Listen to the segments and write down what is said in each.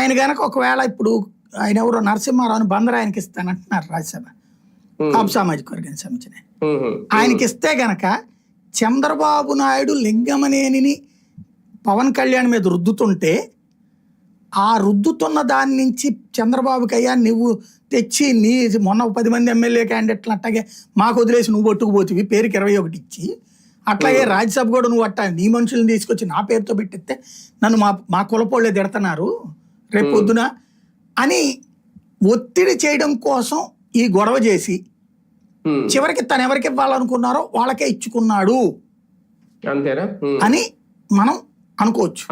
ఆయన గనక ఒకవేళ ఇప్పుడు ఆయన ఎవరో నరసింహారావుని బందరు ఆయనకి ఇస్తానంటున్నారు రాజ్యసభ కాపు సామాజిక వర్గానికి సంబంధించిన ఆయనకి ఇస్తే గనక చంద్రబాబు నాయుడు లింగమనేనిని పవన్ కళ్యాణ్ మీద రుద్దుతుంటే ఆ రుద్దుతున్న దాని నుంచి చంద్రబాబుకి అయ్యా నువ్వు తెచ్చి నీ మొన్న 10 మంది ఎమ్మెల్యే క్యాండిడేట్లు అట్లాగే మాకు వదిలేసి నువ్వు పట్టుకుపోతివి పేరుకి 21 ఇచ్చి అట్లాగే రాజ్యసభ కూడా నువ్వు అట్టా నీ మనుషులను తీసుకొచ్చి నా పేరుతో పెట్టిస్తే నన్ను మా కులపోళ్ళే తిడతారు రేపు పొద్దున అని ఒత్తిడి చేయడం కోసం ఈ గొడవ చేసి చివరికి తను ఎవరికి ఇవ్వాలనుకున్నారో వాళ్ళకే ఇచ్చుకున్నాడు అంతేనా అని మనం అనుకోవచ్చు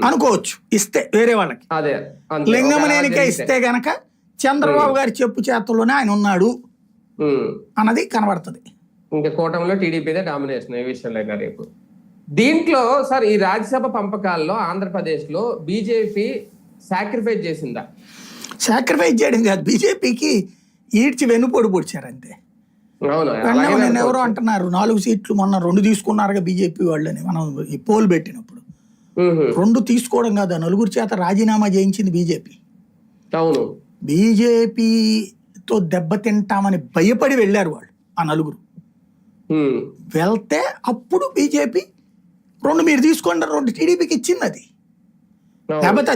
అనుకోవచ్చు ఇస్తే వేరే వాళ్ళకి లింగమనేనికే ఇస్తే గనక చంద్రబాబు గారి చెప్పు చేతుల్లోనే ఆయన ఉన్నాడు అన్నది కనబడుతుంది. ఇంకా కూటమిలో టీడీపీదే డామినేషన్ ఈ విషయంలో. రేపు దీంట్లో సార్ ఈ రాజ్యసభ పంపకాల్లో ఆంధ్రప్రదేశ్ లో బీజేపీ సాక్రిఫైస్ చేసిందా? సాక్రిఫైస్ చేయడం కాదు, బీజేపీకి ఈడ్చి వెన్నుపోటు పొడిచారు అంతే. నేను ఎవరో అంటున్నారు 4 సీట్లు మొన్న 2 తీసుకున్నారుగా బీజేపీ వాళ్ళని మనం ఈ పోల్ పెట్టినప్పుడు 2 తీసుకోవడం కాదు, 4 చేత రాజీనామా చేయించింది బీజేపీ. అవును, బీజేపీతో దెబ్బతింటామని భయపడి వెళ్ళారు వాళ్ళు ఆ 4. వెళ్తే అప్పుడు బీజేపీ 2 మీరు తీసుకోండి 2 టీడీపీకి ఇచ్చింది. అది లేకపోతే